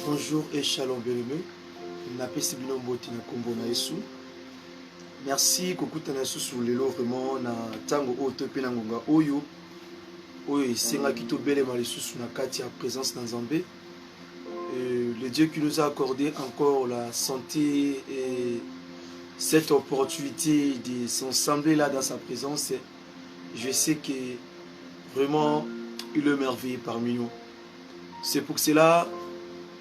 Bonjour et shalom bien-aimé. Napesi bino mboti na kombo na Yesu. Merci kokuta na Yesu sur lelo vraiment na tango oyo to pe na ngonga oyo esengaki tobelema lisusu na kati ya présence na Nzambe. Le Dieu qui nous a accordé encore la santé et cette opportunité de s'assembler là dans sa présence, je sais que vraiment il est merveilleux parmi nous. C'est pour cela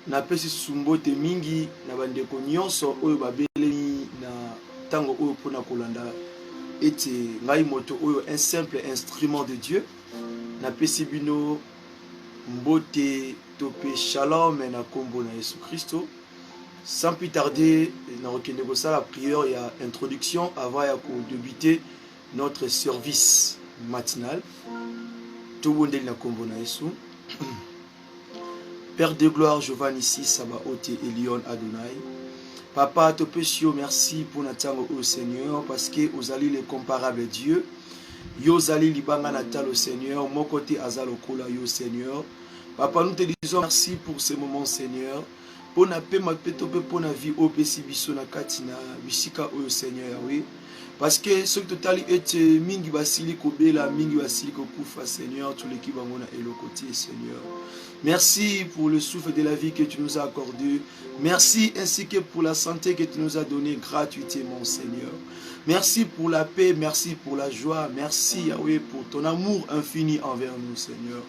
napesi sumbote mingi na bandeko nyonso oyo babelemi na tango oyo pona kolanda ete ngai moto oyo un simple instrument de Dieu. Napesi bino mbote tope shalom na kombo na Yesu Christo. Sans plus tarder, na okende kosala la prière ya introduction avant ya ko débuter notre service matinal. Tobondeli na kombo na Yesu. Père de gloire, Giovanni ici, Sabaoth et Elion Adonai. Papa, te péchio, merci pour notre au Seigneur, parce que vous allez les comparables Dieu. Vous allez libanga natal au Seigneur, mon côté azal okola yo Seigneur. Papa, nous te disons merci pour ce moment, Seigneur. Pour na paix, ma paix, pour na vie, au péci biso na katina, bisika au Seigneur, oui. Parce que ce que tu est mingi basili kobela, mingi basili kokufa, Seigneur, tout l'équipe amona et le côté, Seigneur. Merci pour le souffle de la vie que tu nous as accordé. Merci ainsi que pour la santé que tu nous as donnée gratuitement, Seigneur. Merci pour la paix, merci pour la joie, merci Yahweh pour ton amour infini envers nous, Seigneur.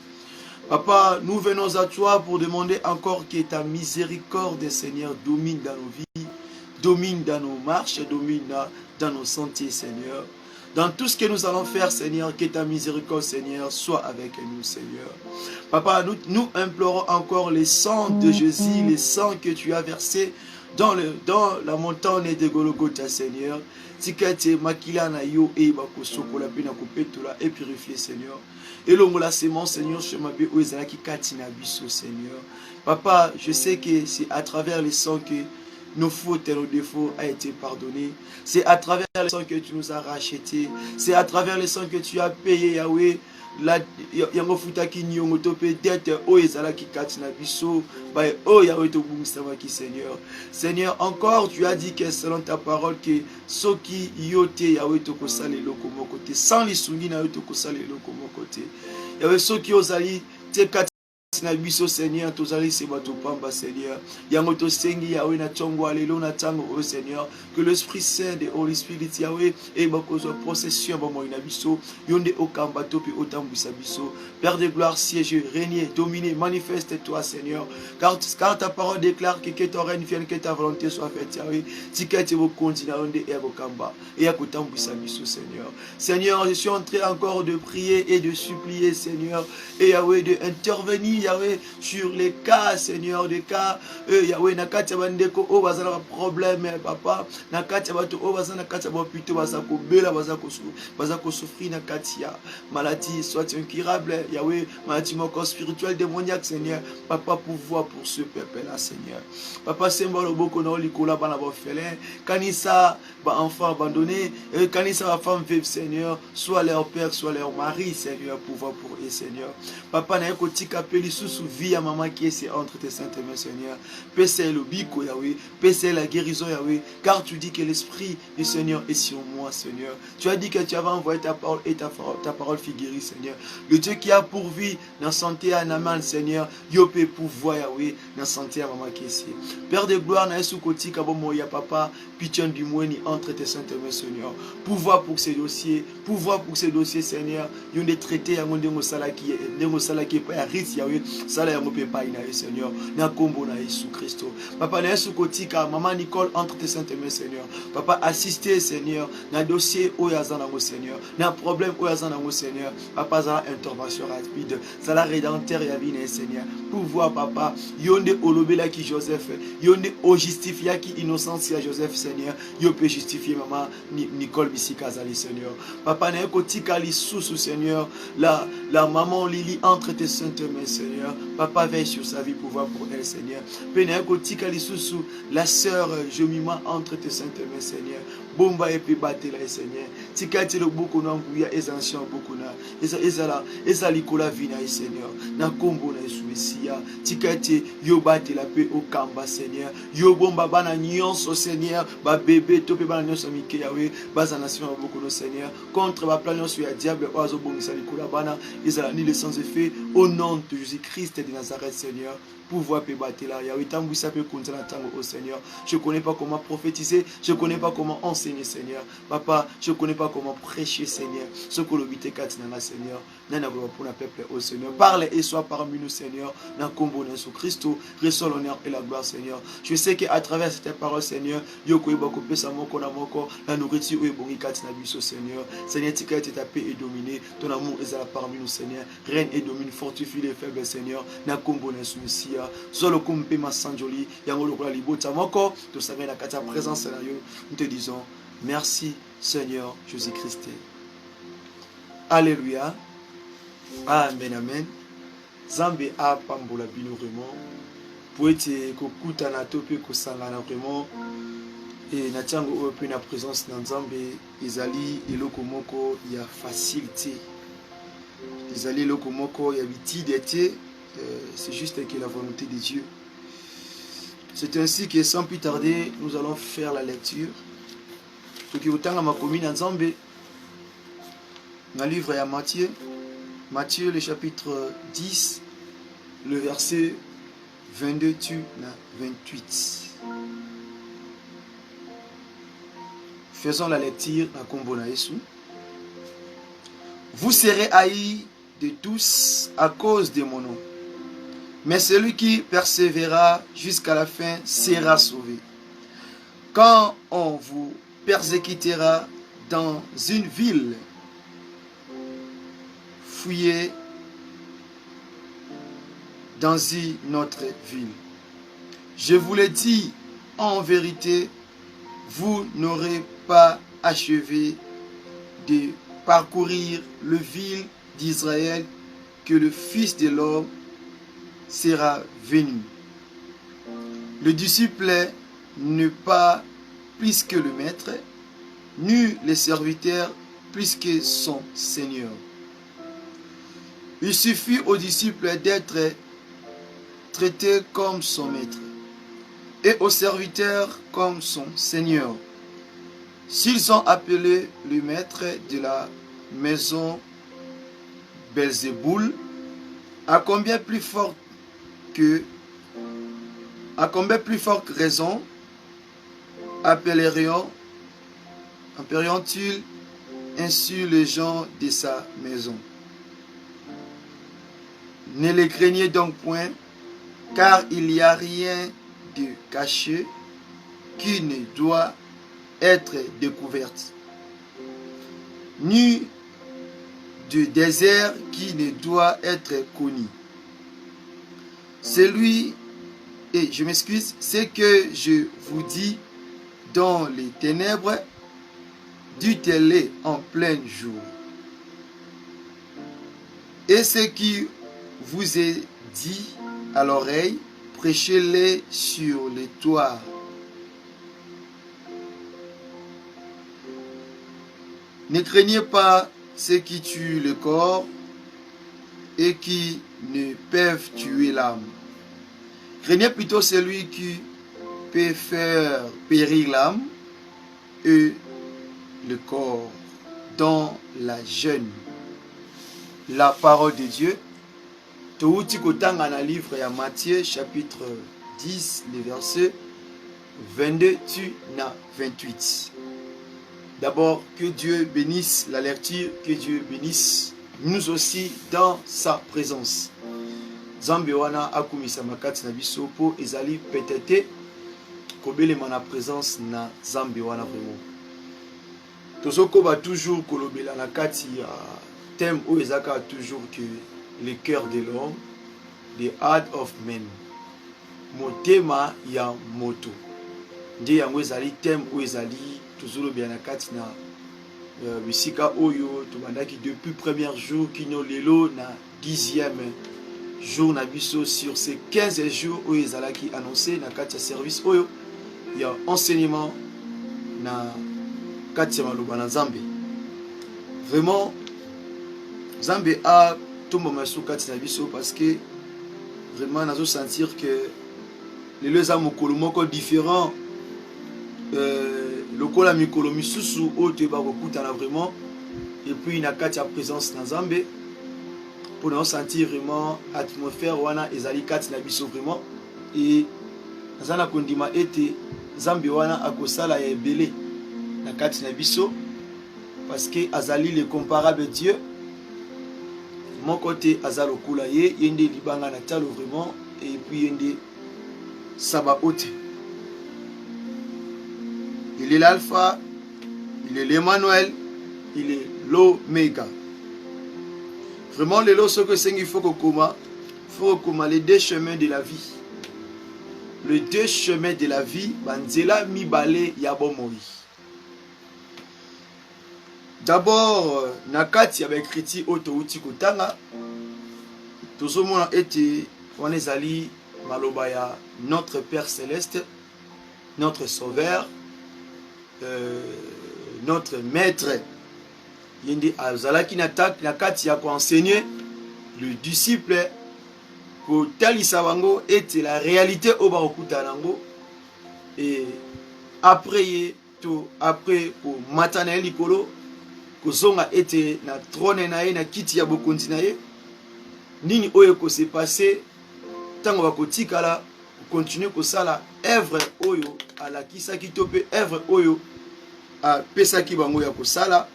Papa, nous venons à toi pour demander encore que ta miséricorde, Seigneur, domine dans nos vies, domine dans nos marches, domine dans nos sentiers, Seigneur. Dans tout ce que nous allons faire, Seigneur, que ta miséricorde, Seigneur, soit avec nous, Seigneur. Papa, nous implorons encore les sangs de Jésus, les sangs que tu as versés dans la montagne de Golgotha, Seigneur. Tikate makila na yo e bakosoko la bina kopetola et purifier, Seigneur. Et l'ongola sément, Seigneur, chemabe oezala ki katina biso, Seigneur. Papa, je sais que c'est à travers les sangs que nos fautes et nos défauts ont été pardonnés. C'est à travers les sangs que tu nous as rachetés. C'est à travers les sangs que tu as payé, Yahweh. Yango futaki nyongo to peut-être o ezala ki katina biso ba o Yahweh to bungisa ki Seigneur. Seigneur, encore tu as dit que selon ta parole que soki yote Yahweh to kosala eloko moko te, sans lisungi na yo to kosala eloko moko te. Yahweh soki ozali te na biso, Seigneur, tozali se bato pamba, Seigneur. Yango to sengi Yahweh na chongo alelo na tango o Seigneur, que l'Esprit Saint de Holy Spirit Yahweh et bakozo procession ba mo ina biso yonde okamba to pe otambisa biso. Père de gloire, siège, régner, dominer, manifeste-toi, Seigneur, car ta parole déclare que ton règne vienne, que ta volonté soit faite, Yahweh. Tikete vo kontina yonde e bokamba et akotambisa biso, Seigneur. Seigneur, je suis en train encore de prier et de supplier, Seigneur, et Yahweh de intervenir, Yahweh, sur les cas, Seigneur, des cas, Yahweh, nakati bandeko o bazana problème, papa, nakati bato o bazana nakati bopito bazako bela bazako souffrir nakati ya maladie soit incurable, Yahweh, maladie moko spirituelle démoniaque, Seigneur, papa, pouvoir pour ce peuple là, Seigneur. Papa, symbole boko na likola bana bofele, kanisa ba enfants abandonnés, kanisa ba femme veuve, Seigneur, soit leur père, soit leur mari, Seigneur, pouvoir pour eux, Seigneur. Papa, na ekotika peli sous vie à maman qui est entre tes saintes mains, Seigneur. Pèse le bico, Yahweh. Pèse la guérison, Yahweh. Car tu dis que l'Esprit du Seigneur est sur moi, Seigneur. Tu as dit que tu avais envoyé ta parole et ta parole fut guérie, Seigneur. Le Dieu qui a pourvu dans la santé à Naman, Seigneur. Yopé pouvoir, Yahweh, dans la santé à maman qui est ici. Père de gloire, na Yesu koti kabomoya papa, pitié du moini entre tes saintes mains, Seigneur. Pouvoir pour ces dossiers, Seigneur. Yon des traités à mon démo salaki, pas risque, Yahweh. Sala yango pe pa ina Seigneur, na kombo na Yesu Christo. Papa, na Yesu kotika maman Nicole entre tes saintes mains, Seigneur. Papa, assister, Seigneur, na dossier oyazana mo, Seigneur, na problème oyazana mo, Seigneur. Papa, za intervention rapide, ça la rédempteur ya bine, Seigneur. Pouvoir, papa, yonde olobela ki Joseph, yonde o justifia ki innocence ya Joseph, Seigneur. Yo peut justifier maman Nicole bisika zali, Seigneur. Papa, na kotika li sous, Seigneur, la maman Lily entre tes saintes mains, Seigneur. Papa, veille sur sa vie, pouvoir pour elle, Seigneur. La sœur Jemima entre tes saintes mains, Seigneur. bomba epe batela Seigneur tika ete loboko na nguya ezansion boko na eza likola vina Seigneur na kombo na Yesu Mesia tika ete yo batela pe okamba Seigneur yo bomba bana nyonso Seigneur ba bébé to pe bana nyonso mike yawe baza na sima boko no Seigneur contre ba plan nyonso ya diable ozo bongisa likola bana ezala ni le sans effet au nom de Jésus-Christ de Nazareth Seigneur pouvoir pe batela yawe tambwisa pe konza na tango au Seigneur. Je connais pas comment prophétiser, je connais pas comment enseigner Seigneur. Papa, je connais pas comment prêcher Seigneur. Ce que l'obité katinana Seigneur. Nana pour le peuple au Seigneur. Parle et sois parmi nous Seigneur. Dans combo Jésus Christ, reçois l'honneur et la gloire Seigneur. Je sais qu'à travers cette parole Seigneur, yoko ibako pesa moko na moko la nourriture et bongi katina biso Seigneur. Seigneur tika ete ta paix est dominée, ton amour est là parmi nous Seigneur. Règne et domine, fortifie les faibles Seigneur. Na combo Jésus Messia. Solo kumpe masanjoli yango lokola libota moko to savait la kata présence na yo. Nous te disons merci Seigneur Jésus-Christ. Alléluia. Amen amen. Zambe a pambola bino vraiment pour être kokuta na tope ko sangana vraiment et na tiango ope na présence na Nzambe ezali eloko moko ya facilité. Ezali eloko moko ya bitidete. C'est juste que la volonté de Dieu. C'est ainsi que sans plus tarder, nous allons faire la lecture. Ce qui est autant à ma commune en Zambie, dans le livre à Matthieu, Matthieu le chapitre 10, le verset 22 à 28. Faisons la lecture à Kombona Yesu. Vous serez haïs de tous à cause de mon nom. Mais celui qui persévérera jusqu'à la fin sera sauvé. Quand on vous persécutera dans une ville, fuyez dans une autre ville. Je vous le dis en vérité, vous n'aurez pas achevé de parcourir le ville d'Israël que le Fils de l'homme sera venu. Le disciple n'est pas plus que le maître, ni le serviteur plus que son Seigneur. Il suffit au disciple d'être traité comme son maître et au serviteur comme son Seigneur. S'ils sont appelés le maître de la maison Belzéboul, à combien plus forte raison appellerions-ils ainsi les gens de sa maison? Ne les craignez donc point, car il n'y a rien de caché qui ne doit être découvert, ni de désert qui ne doit être connu. Ce que je vous dis dans les ténèbres, dites-le en plein jour. Et ce qui vous est dit à l'oreille, prêchez-le sur les toits. Ne craignez pas ceux qui tuent le corps et qui ne peuvent tuer l'âme. Craignez plutôt celui qui peut faire périr l'âme et le corps dans la gêne. La parole de Dieu. Touti kotanga na livre ya Matthieu chapitre 10, les versets 22 à 28. D'abord, que Dieu bénisse la lecture, que Dieu bénisse nous aussi dans sa présence. Zambe wana akumisa makati na biso po ezali petete kobelema na présence na Zambe wana vraiment. Tozoko ba toujours kolobela na kati ya thème o ezaka toujours que le cœur de l'homme, the heart of men. Motema ya moto. Nde yango ezali thème o ezali toujours bien na kati na bisika oyo tobandaki depuis premier jour kino lelo na 10e jour na biso sur ces 15 jours oyo ezalaki annoncé na kati ya service oyo ya enseignement na kati ya maloba na Nzambe. Vraiment Nzambe a tomba masu kati na biso parce que vraiment nazo sentir que les deux âmes mokolo moko différent lokola mikolo misusu oyo toyeba kokutana vraiment et puis na kati ya présence na Nzambe pour nous sentir vraiment atmosphère wana ezali kati na biso vraiment et nazana kondima ete Nzambe wana akosala ya ebele na kati na biso parce que azali le comparable Dieu. Mon côté azalo kula ye yende libanga na talo vraiment et puis yende Sabaoth. Il est l'alpha, il est l'Emmanuel, il est l'Oméga. Vraiment les lots que c'est il faut que les deux chemins de la vie. Les deux chemins de la vie, banzela mi balé yabo moi. D'abord, nakati avec kriti auto uti kotanga. Tozomona ete wanezali malobaya notre Père céleste, notre Sauveur, notre Maître. Yende azalaki nakati ya ko enseigner le disciple ko talisa bango ete la réalité oba okuta nango et après pour matana likolo kozonga ete na trône na ye na kiti ya bokonzi na ye nini oyo ko se passer tango bakotikala continuer kosala œuvre oyo alakisaki to pe œuvre oyo a pesaki bango ya kosala.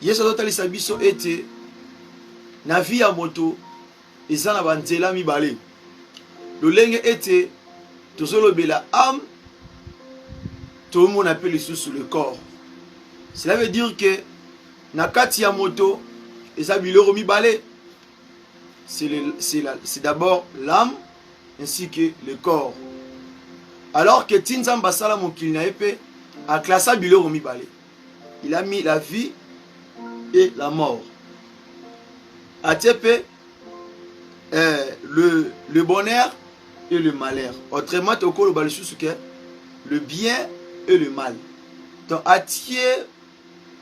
Yesu azotalisa biso ete na vie ya moto eza na banzela mibale lolenge ete tozolobela âme tomona pe lisusu le corps. Cela veut dire que nakati ya moto eza biloko mibale, c'est d'abord l'âme ainsi que le corps. Alors que Tinzamba Sala mokili na epe a classé biloko mibale. Il a mis la vie et la mort. A tepe le bonheur et le malheur. Autrement tokolo balisusu que le bien et le mal. Donc atie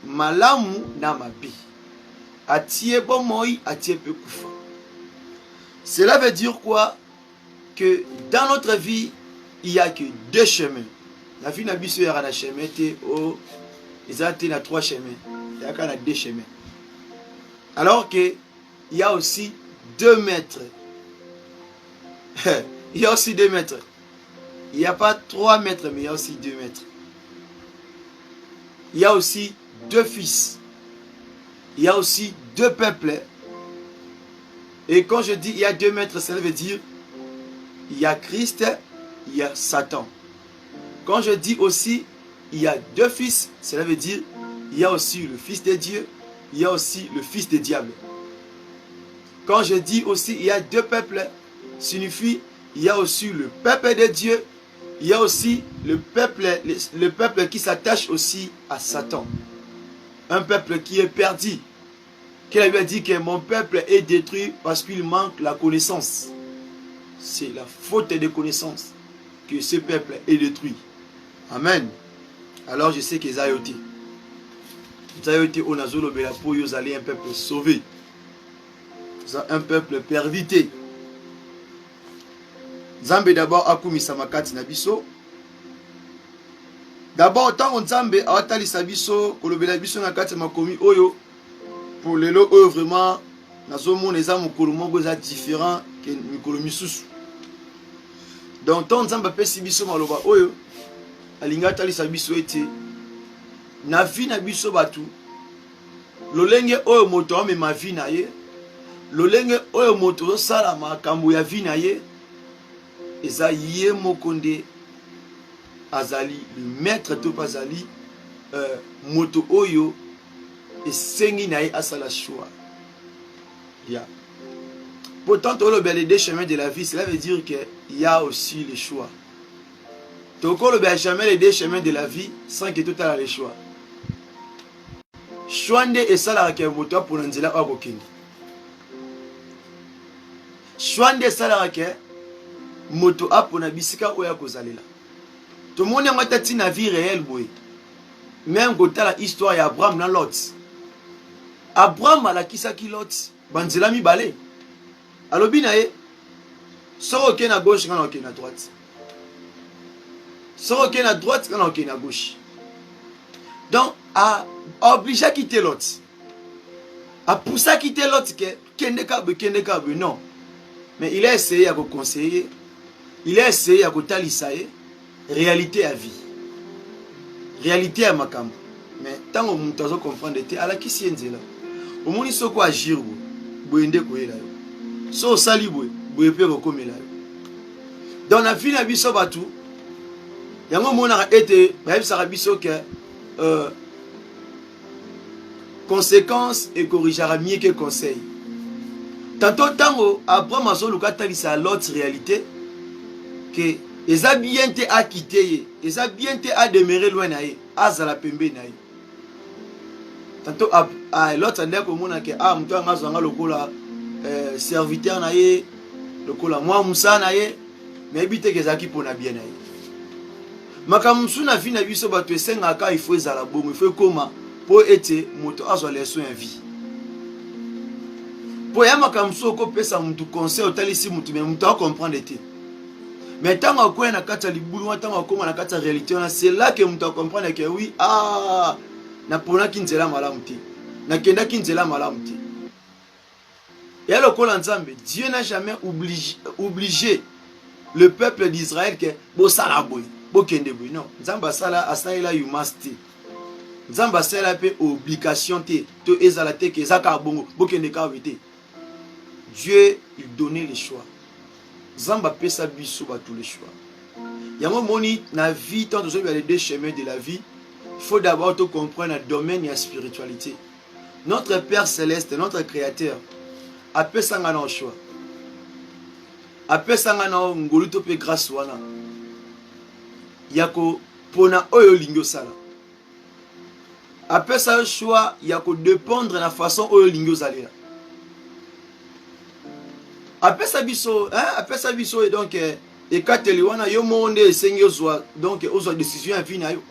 malamu na mabe. Atie bomoi, atie peu kufa. Cela veut dire quoi? Que dans notre vie, il n'y a que deux chemins. La vie n'a biso yara na chemin te o ezate na trois chemins. Il y a qu'à deux chemins. Alors que il y a aussi 2 mètres. Il y a aussi 2 mètres. Il n'y a pas 3 mètres, mais il y a aussi 2 mètres. Il y a aussi 2 fils. Il y a aussi 2 peuples. Et quand je dis il y a 2 mètres, ça veut dire il y a Christ, il y a Satan. Quand je dis aussi il y a 2 fils, cela veut dire il y a aussi le Fils de Dieu, il y a aussi le Fils du diable. Quand je dis aussi il y a 2 peuples, signifie il y a aussi le peuple de Dieu, il y a aussi le peuple qui s'attache aussi à Satan. Un peuple qui est perdu. Qui lui a dit que mon peuple est détruit parce qu'il manque la connaissance. C'est la faute de connaissance que ce peuple est détruit. Amen. Alors je sais que Zayoté. Zayoté onazolo belapo yozali un peuple sauvé. Un peuple perdu. Nzambe d'abord akumisa makati na biso. D'abord tant Nzambe awatalisa biso kolobela biso na kati makomi oyo pour lelo oyo vraiment nazomona eza mokolo moko eza différent que mikolo misusu. Donc tant Nzambe apesi biso maloba oyo alinga atalisa biso ete na vie na biso batu lolenge oyo moto amema vie na ye lolenge oyo moto osala makambo ya vie na ye eza ye mokonde azali le maître to azali moto oyo esengi na ye asala choix. Yeah. Pourtant les 2 chemins de la vie, cela veut dire qu'il y a aussi le choix. Toko le jamais les 2 chemins de la vie sans que tout ait le choix. Choande et sala ke moto pour nzela akokende. Choande sala ke moto apona bisika oya kozalela. Tout le monde a une vie réelle boy. même quand la histoire ya Abraham na Lot. Abraham alakisaki Lot banzela mibale. Alobi na ye soro ke na gauche kana ke na droite. Soro ke na droite kana ke na gauche. Donc a obligé à quitter Lot. A poussé à quitter Lot que kende kabe non. Mais il a essayé à conseiller. Il a essayé à kotalisa ye réalité à vie. Réalité à makambo. Mais tant que nous devons comprendre que ala kisi nzela. Au moins il faut quoi agir boende ko ela. So sali boye pe ko komela. Dans la vie na biso batu yango mona ete ba yebisa biso que conséquence et corrigera mieux que conseil. Tantôt tango Abraham azoluka talisa l'autre réalité que les bien te a quitté, les bien te a demeuré loin naïe, azala pembe naïe. Tantôt l'autre andé comme on a que muto ngazanga lokola serviteur naïe, lokola moi musa naïe, mais bité que zaki pona bien naïe. Makamusu na vie na biso bato esenga ka il faut ezala bomo, il faut comment pour être moto azwa leso en vie. Pour ya makamusu ko pesa mutu conseil otalisi mutu mais mutu a comprendre été. Mais tant qu'on a kata libulu, tant qu'on a kata réalité, c'est là que mutu a comprendre que oui, na pona kinzela malamuti. Na kenda kinzela malamuti. Et alors Dieu n'a jamais obligé le peuple d'Israël que bo sala boy, bo kende boy. Non, Nzamba sala asala you must. Nzamba sala pe obligation te to ezala te ke zaka bongo bo kende ka wete. Dieu il donnait les choix. Nzamba pesa biso ba tous les choix. Yango moni na vie tant que les deux chemins de la vie, il faut d'abord te comprendre le domaine de la spiritualité. Notre Père céleste, notre créateur a pesa ngana choix. Apesa ngana ngolu to pe grâce wana. Yako pona oyo lingyo sala. Apesa choix yako dépendre na façon oyo lingyo zalela. Apesa biso et donc et kateli wana yo monde esengi ozwa donc ozwa décision à vie na yo.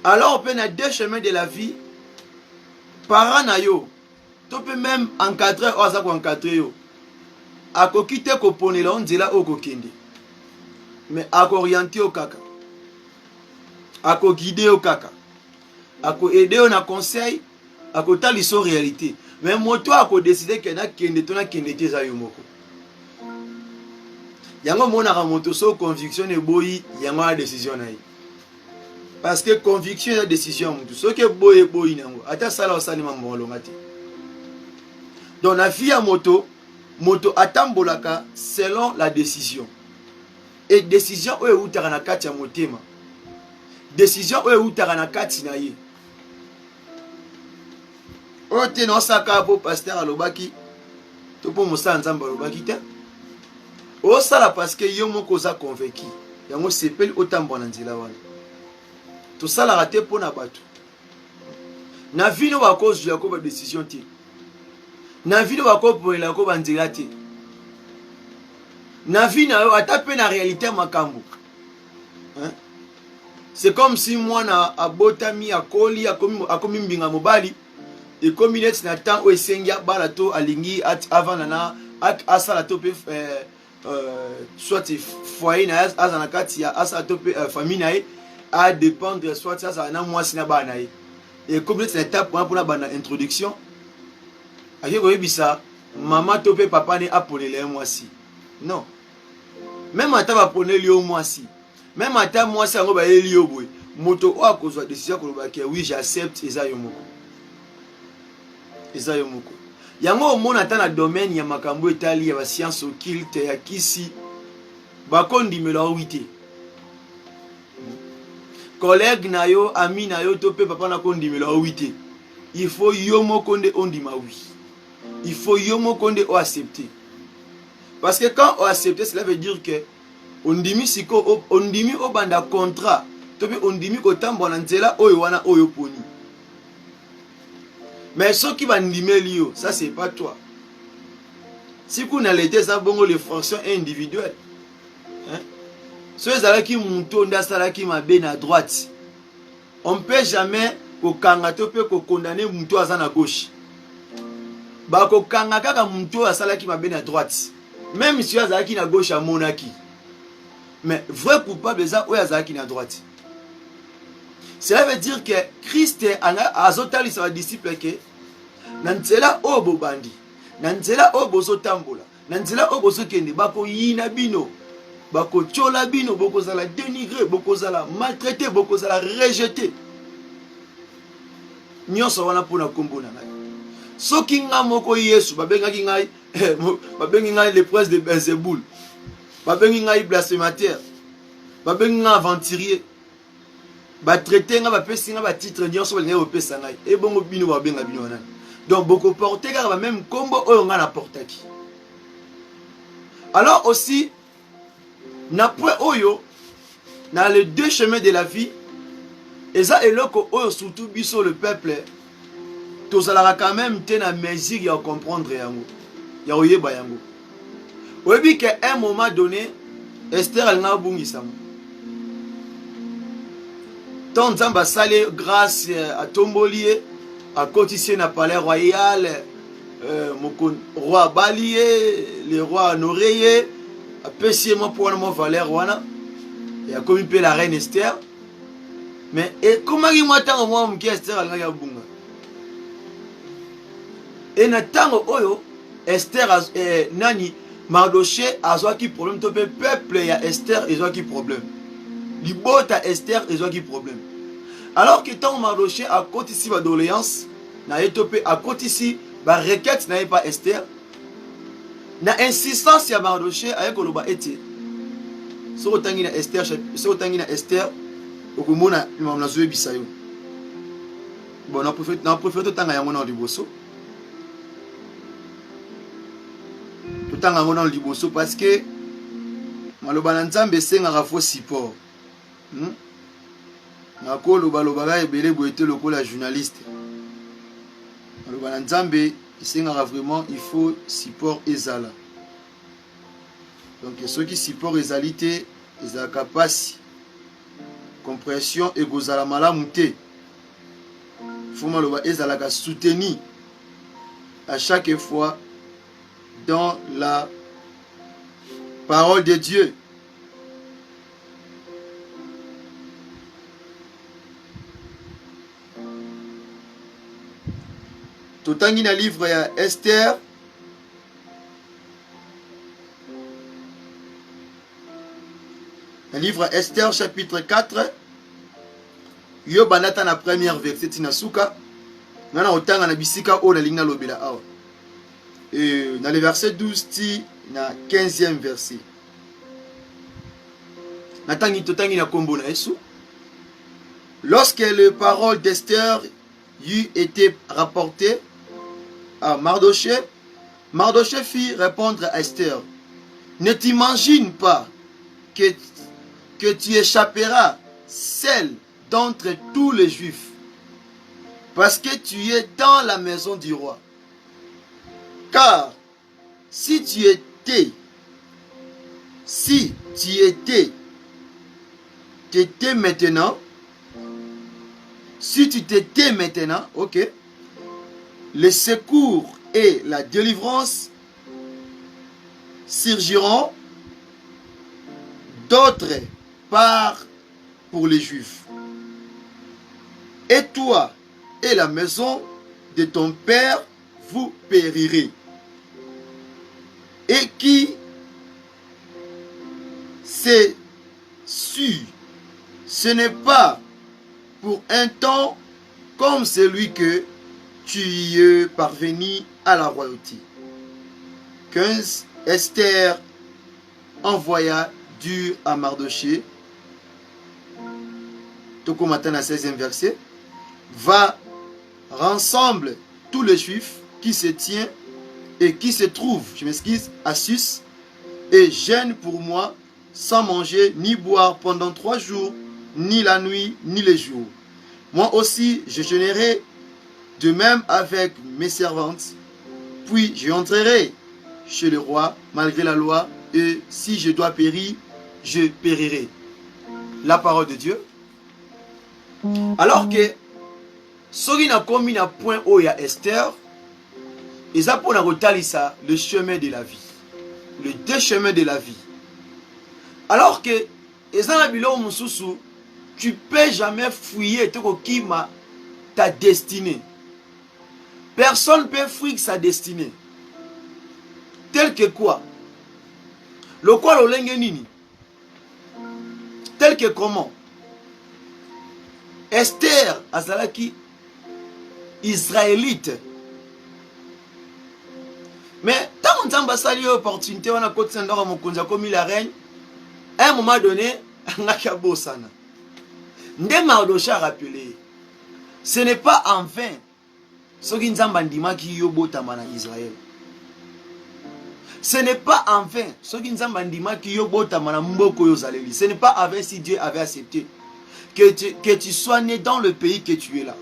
Alors on peut na deux chemins de la vie. Parents na yo, tu peux même encadrer ou aza ko encadrer yo. Ako kite ko ponela on dila o ko kende. Mais ako orienter au kaka. Ako guider au kaka. Ako aider on a conseil, ako taliso réalité. Mais moto ako décider que na kende to na kende te za yo moko. Yango mona ka moto so conviction e boyi yango a décision na yi. Parce que conviction et décision mutu. Ce que boyi nango. Ata sala osani mambo ngati. Donc la vie à moto atambolaka selon la décision. Et décision oyo utaka na kati ya motema. Décision oyo utaka na kati na ye. Ote no saka po pasteur alobaki to po musa nzamba alobaki te. O sala parce que yo moko za convaincu. Yango sepeli otambo na nzela wana. To sala raté pour na batu. Na vie no ba cause ya ko ba décision ti. Na vie no ba ko pour la ko ba nzela ti. Na vie na yo atape na réalité makambo. Hein? C'est comme si moi na abotami akoli akomi mbinga mobali et comme il est na temps o esengia balato alingi avant na asala to pe soit foyer na azana kati ya asala to pe famille na à dépendre soit ça na moi sina bana et comme c'est étape pour la bana introduction aké ko yebisa maman to pe papa ne apolele moi si non même ata ba poneli au moi si même ata moi si ngo ba eli yo boy moto o akozwa décision ko ba ke oui j'accepte eza yo moko yango mona ata na domaine ya makambo etali ya ba science occulte ya kisi ba kondimela wite collègue na yo ami na yo to pe papa na kondimela wite il faut yo moko nde ondima oui il faut yo moko nde o accepter parce que quand on accepte cela veut dire que ondimi siko ondimi obanda contrat to pe ondimi ko tambo na nzela oyo wana oyo poni. Mais ceux qui vont ndimeli yo, ça c'est pas toi. Si vous n'allez pas ça bongo les fonctions individuelles. Hein? Ceux là qui montent dans ça là qui m'a bien à droite. On ne peut jamais condamner Mouto à gauche. Bako kanga kaka Mouto à salaki mabene à droite. Même si Azaki na gauche à monaki. Mais vrai coupable ça ou Azaki à droite. Cela veut dire que Christ a azotali sa disciple que nanzela o bobandi. Nanzela o bozo tambola. Nanzela o bozo kende bako yina bino. Bako chola bino boko zala dénigrer, boko zala maltraiter, boko zala rejeter. Nyonso wana pona kombo na ngai. Soki nga moko Yesu babengaki ngai babengi ngai le prince de Belzéboul. Babengi ngai blasphémateur. Babengi ngai aventurier. Ba traiter nga ba pesi nga ba titre nyonso ba ngai opesa ngai. E bongo bino ba benga bino wana. Donc beaucoup porter car même kombo oyo nga na portaki. Alors aussi na point oyo dans les deux chemins de la vie et ça est là que surtout biso le peuple tous allons quand même tenir mesure ya comprendre yango ya oyeba yango oyebi qu'à un moment donné Esther elle n'a bungisa tant nzamba salé grâce à Tombolier à cotiser na palais royal roi Balié le roi Noréé apprécié moi pour mon valeur wana et a comme la reine Esther mais et comment il m'attend moi mon Esther elle nga bunga et na tango oyo Esther nani Mardoché azwa ki problème to peuple ya Esther ezwa ki problème libota Esther ezwa ki problème alors que tant Mardoché a côté ici ba doléance na etopé a côté ici ba requête na pas Esther na insistance ya Mardoché avec koloba ete so tangi na Esther okomona imam na zoe bisayo bon na prophète tanga yango na liboso tanga yango na liboso parce que maloba na Nzambe senga faux support na ko loba ga ebele boete lokola journaliste maloba na Nzambe senga vraiment il faut support ezala donc ceux qui support ezalité ezala capacité compréhension et gozala malamu te faut maloba ezala ka soutenir à chaque fois dans la parole de Dieu. Totangi na livre ya Esther le livre Esther chapitre 4 yo banata na première verset tina suka nana otanga na bisika o na lingna lobela awa et dans le verset 12 ti na 15e verset natangi totangi na kombo na Yesu lorsque les paroles d'Esther eut été rapportées à Mardoché, Mardoché fit répondre à Esther: ne t'imagine pas que tu échapperas seul d'entre tous les Juifs, parce que tu es dans la maison du roi. Car si tu étais, maintenant, si tu t'étais maintenant, ok, le secours et la délivrance surgiront d'autre part pour les Juifs. Et toi et la maison de ton père, vous périrez. Et qui c'est sûr, ce n'est pas pour un temps comme celui que tu y es parvenu à la royauté. 15. Esther envoya dur à Mardoché. Toko matin à 16e verset. Va, rassemble tous les Juifs qui se tiennent et qui se trouvent, je m'excuse, à Sus, et jeûne pour moi sans manger ni boire pendant 3 jours, ni la nuit, ni les jours. Moi aussi, je jeûnerai de même avec mes servantes, puis je entrerai chez le roi malgré la loi, et si je dois périr, je périrai. La parole de Dieu. Alors que soki na komi na point où il y a Esther, ils ont pour ça le chemin de la vie, le deux chemins de la vie. Alors que ils ont bilo mususu, tu peux jamais fouiller ta destinée. Personne ne peut fuir sa destinée. Tel que quoi? Le quoi le nini? Tel que comment? Esther azalaki israélite. Mais tant qu'on t'a sali opportunité, on a côté ndora mokonza comme la reine. À un moment donné, on a kabo sana. Ndema a rappelé. Ce n'est pas en vain. Ce qui Israël. Ce n'est pas en vain. Ce n'est pas en vain si Dieu avait accepté que tu sois né dans le pays que tu es là.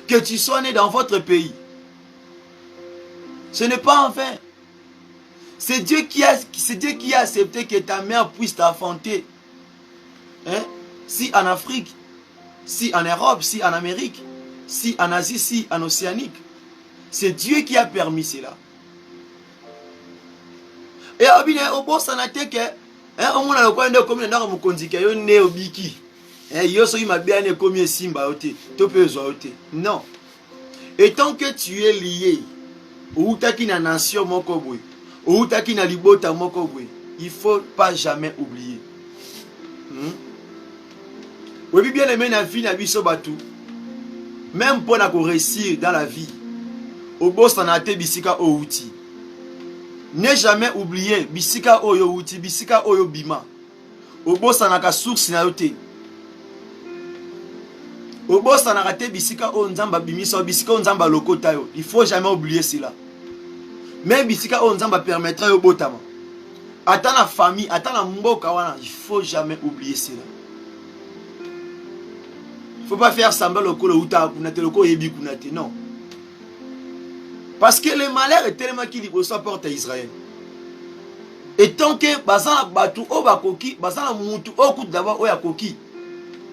Que tu sois né dans votre pays. Ce n'est pas en vain. C'est Dieu qui a accepté que ta mère puisse t'affronter. Hein? Si en Afrique, si en Europe, si en Amérique, si en Asie, si en Océanique. C'est Dieu qui a permis cela. Et au bon sanate que on a le coin de comme dans mon condika yo né obiki. Yo so ma bien né comme simba oté, to pe zo oté. Non. Et tant que tu es lié ou taki na nation moko boy, ou taki na libota moko boy, il faut pas jamais oublier. Oui bien aimé na vie na biso batou. Même pour réussir dans la vie, au boss en a été bisika o outil. Ne jamais oublier bisika oyo outil, bisika oyo bima. Au boss en a ka source na yote. Au boss en a raté bisika o nzamba bimisa, bisika o nzamba lokota yo. Il faut jamais oublier cela. Même bisika o nzamba permettra yo botama. Attends la famille, attends la mboka wana, il faut jamais oublier cela. Il ne faut pas faire semblant le non. Parce que le malheur est tellement qu'il porte à Israël. Et tant que bazana batu o bakoki, bazana mutu o kout d'abord o yakoki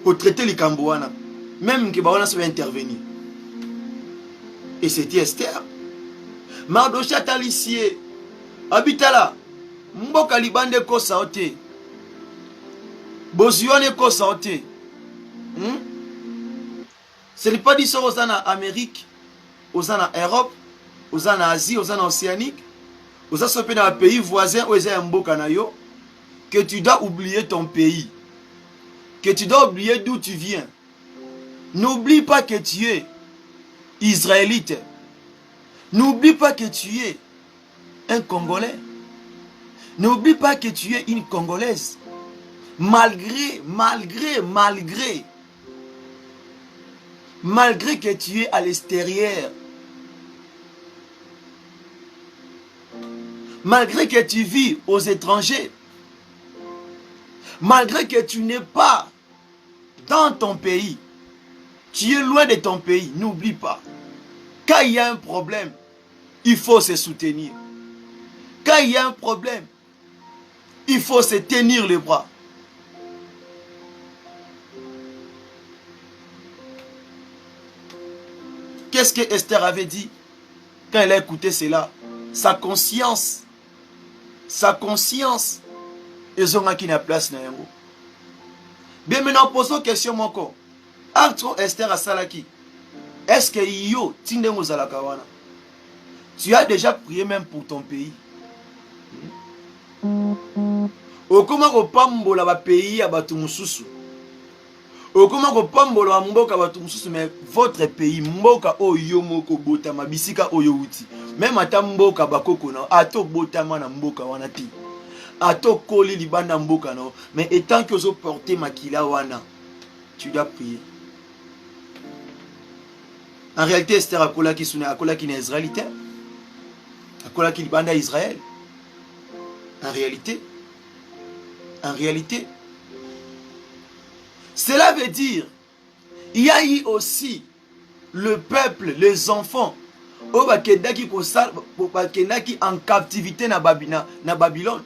pour traiter les Kambouana, même que bawana se va intervenir. Et c'était Esther. Mardoché Talissier, habitala, mboka libande ko saote, bozione ko saote. Ce n'est pas dit ça aux en Amérique, aux en Europe, aux en Asie, aux en Océanique, aux en dans les pays voisins, aux en Mbokanayo, que tu dois oublier ton pays, que tu dois oublier d'où tu viens. N'oublie pas que tu es israélite. N'oublie pas que tu es un Congolais. N'oublie pas que tu es une Congolaise. Malgré que tu es à l'extérieur, malgré que tu vis aux étrangers, malgré que tu n'es pas dans ton pays, tu es loin de ton pays, n'oublie pas, quand il y a un problème, il faut se soutenir. Quand il y a un problème, il faut se tenir les bras. Qu'est-ce que Esther avait dit quand elle a écouté cela? Sa conscience, ils ont qui na place na yango. Bien maintenant, posons question encore. Arthur Esther a salaki. Est-ce que yo tinde mozalaka wana? Tu as déjà prié même pour ton pays? Okoma ko pambola ba pays ya batu mususu. Okoma ko pambola mboka batu mususu, mais votre pays mboka oyo moko botama bisika oyo uti. Même ata mboka bakoko na ato botama na mboka wana ti. Ato koli libanda mboka na, mais étant que zo porter makila wana, tu dois prier. En réalité, Esther akola ki suna akola ki na israélite. Akola ki libanda Israël. En réalité, cela veut dire, il y a eu aussi le peuple, les enfants, qui en captivité na Babylone.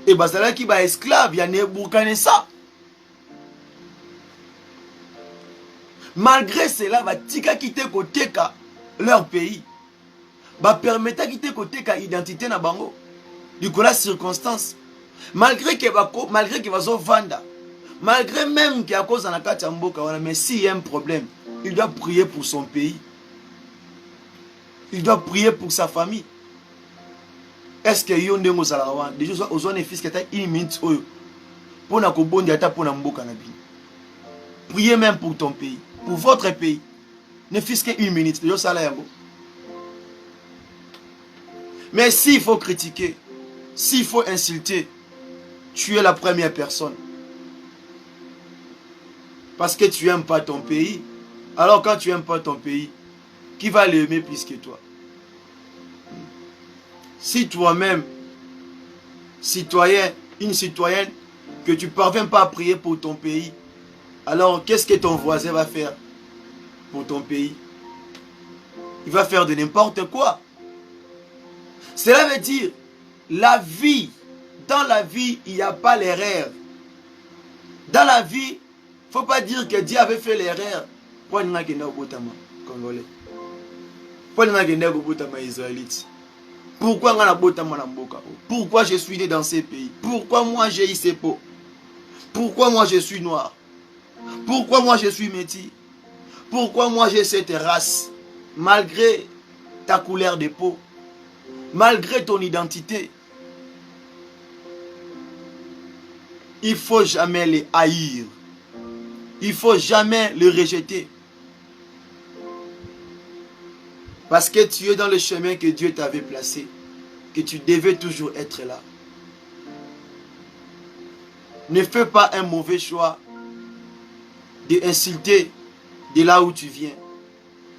et bazala qui ba esclave ya Nebuchadnezzar. Malgré cela, ba tika kite koteka leur pays. Ba permetta kite koteka identité na bango. Du coup la circonstance. Malgré que bazo vanda, malgré même qu'il y a cause en akati ya mboka wana, mais s'il y a un problème, il doit prier pour son pays. Il doit prier pour sa famille. Est-ce que yon dengo zalawan déjà ozone fils qui une minute oyo pour na kobondi ata pour na mboka na bino. Priez même pour ton pays, pour votre pays. Ne fils que une minute, yo sala yango. Mais s'il faut critiquer, s'il faut insulter, tu es la première personne. Parce que tu n'aimes pas ton pays. Alors quand tu n'aimes pas ton pays, qui va l'aimer plus que toi? Si toi-même, citoyen, une citoyenne, que tu ne parviens pas à prier pour ton pays, alors qu'est-ce que ton voisin va faire pour ton pays? Il va faire de n'importe quoi. Cela veut dire, la vie, dans la vie, il n'y a pas l'erreur. Dans la vie, il ne faut pas dire que Dieu avait fait l'erreur. Pourquoi il n'y a pas de Congolais? Pourquoi il n'y a pas d'Israélites? Pourquoi il n'y a pas de Pourquoi je suis né dans ces pays? Pourquoi moi j'ai eu ces peaux? Pourquoi moi je suis noir? Pourquoi moi je suis métis? Pourquoi moi j'ai cette race? Malgré ta couleur de peau, malgré ton identité, il ne faut jamais les haïr. Il ne faut jamais les rejeter. Parce que tu es dans le chemin que Dieu t'avait placé, que tu devais toujours être là. Ne fais pas un mauvais choix d'insulter de là où tu viens,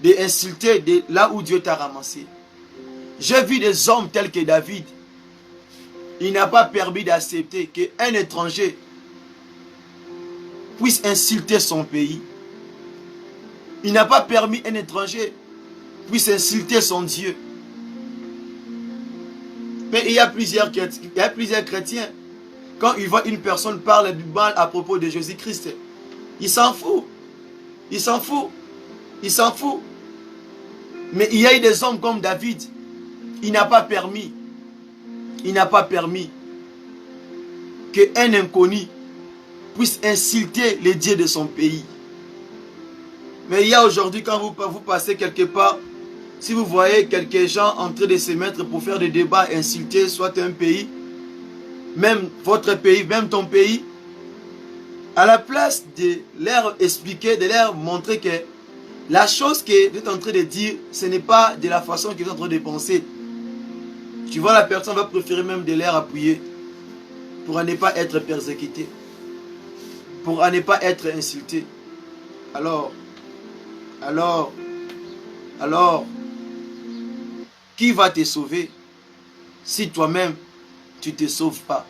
d'insulter de là où Dieu t'a ramassé. J'ai vu des hommes tels que David. Il n'a pas permis d'accepter qu'un étranger puisse insulter son pays. Il n'a pas permis qu'un étranger puisse insulter son Dieu. Mais il y a plusieurs chrétiens. Quand ils voient une personne parler du mal à propos de Jésus-Christ, ils s'en foutent. Ils s'en foutent. Ils s'en foutent. Mais il y a eu des hommes comme David. Il n'a pas permis qu'un inconnu puisse insulter les dieux de son pays. Mais il y a aujourd'hui, quand vous passez quelque part, si vous voyez quelques gens en train de se mettre pour faire des débats, insulter soit un pays, même votre pays, même ton pays, à la place de leur expliquer, de leur montrer que la chose que vous êtes en train de dire, ce n'est pas de la façon qu'ils sont en train de penser. Tu vois, la personne va préférer même de l'air appuyer pour ne pas être persécuté, pour ne pas être insulté. Alors, qui va te sauver si toi-même tu ne te sauves pas?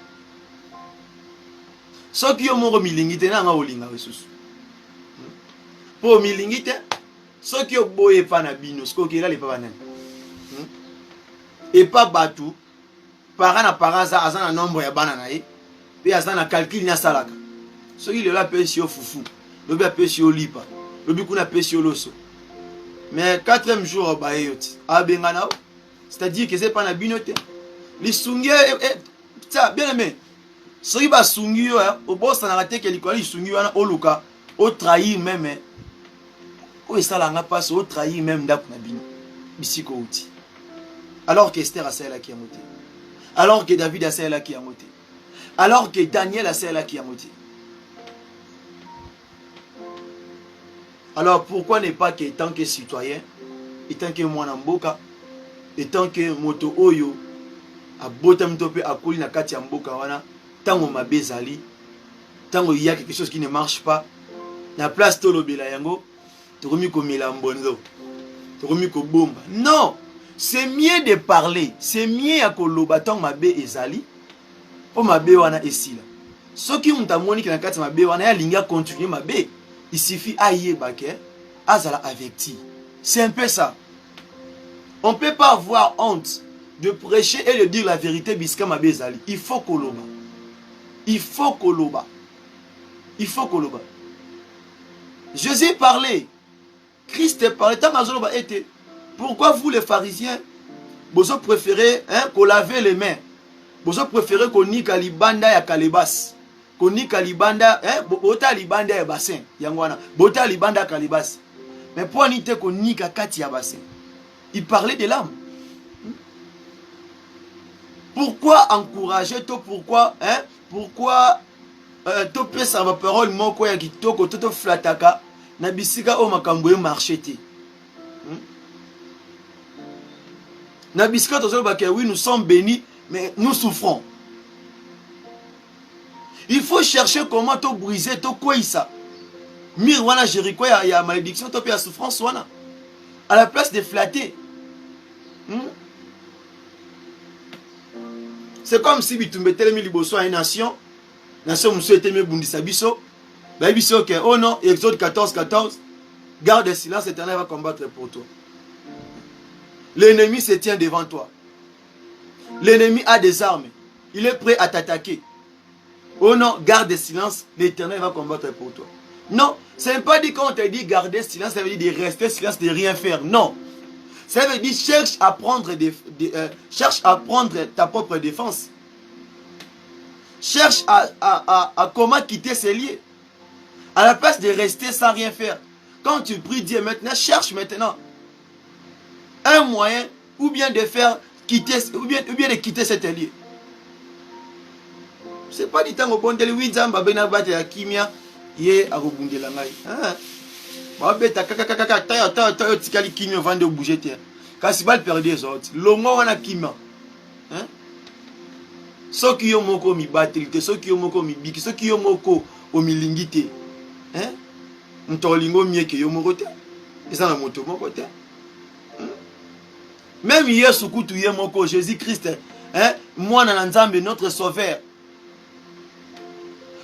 Ce qui est mon milingite, n'a pas olinga ressources. Pour milingite, ce qui est boye pas na bino, ce qui est là les pas nain. Et pas batou, parent na parent ça a un nombre ya banana et puis a un calcul na salaka. Ce qui est là pêche au foufou, le bien pêche au lipa, le bien qu'on a pêché au loso. Mais 4e jour au baïoti, à Benganao, c'est-à-dire que c'est pas na binote. Les sungi ça bien aimé. Ce qui va sungi au boss na raté que les sungi wana au luka, au trahir même. Au ça la nga passe au trahir même d'ap na bino. Bisiko outi. Alors que Esther a celle qui a monté. Alors que David a celle qui a monté. Alors que Daniel a celle qui a monté. Alors pourquoi ne pas que tant que citoyen, et tant que mwanamboka, et tant que moto oyo, a botam topé a kouli na kati ya mboka wana, tant on m'a bezali, tant il y a quelque chose qui ne marche pas, na place tolo bela yango, tu remis comme il a mbonzo, tu remis comme bomba. Non! C'est mieux de parler, c'est mieux à koloba tant mabe ezali, pour mabe wana esila. Ceux qui ont amoni que na kati mabe wana ya linga continuer mabe, il suffit aïe baké, azala avec ti. C'est un peu ça. On ne peut pas avoir honte de prêcher et de dire la vérité biska mabe ezali. Il faut koloba. Il faut koloba. Il faut koloba. Jésus parlait. Christ parlait. Pourquoi vous les pharisiens, vous préférez qu'on lave les mains? Vous préférez qu'on nique libanda ya kalebas. Qu'on nique libanda, bota libanda ya bassin. Yangwana. Bota libanda kalebas. Mais pour nite qu'on nique kati ya bassin. Il parlait de l'âme. Pourquoi encourager toi? Pourquoi to pesa ma parole moko ya kitoko to flataka na bisika o makambo e marché. Na bisika to ba que oui nous sommes bénis mais nous souffrons. Il faut chercher comment te briser to quoi ça. Mir wana Jéricho ya malédiction to pe souffrance wana. À la place de flatter. C'est comme si bitumbe telemi liboso à une nation. Nation monsieur était mieux bundisa biso. Ba biso que oh non, Exode 14:14. Garde le silence, l'Éternel va combattre pour toi. L'ennemi se tient devant toi. L'ennemi a des armes. Il est prêt à t'attaquer. Oh non, garde le silence, l'Éternel va combattre pour toi. Non, ce n'est pas dit quand on te dit garder silence, ça veut dire de rester silence, de rien faire. Non. Ça veut dire cherche à prendre ta propre défense. Cherche à comment quitter ces lieux. À la place de rester sans rien faire. Quand tu pries Dieu maintenant, cherche maintenant un moyen ou bien de faire quitter ou bien de quitter cet lieu. C'est pas du temps au bon de lui zamba bena bate ya kimia ye akobundela ngai. Ba beta kaka ta tikali kimia vande bouger terre. Kasi bal perdre les autres. Longo wana kimia. Soki yo moko mi batilite, soki yo moko mi biki, soki yo moko o milingite. Ntolingo mieke yo moko te. Eza na moto moko te. Même Yesu kutu ye moko Jésus-Christ, mwana na Nzambe notre sauveur.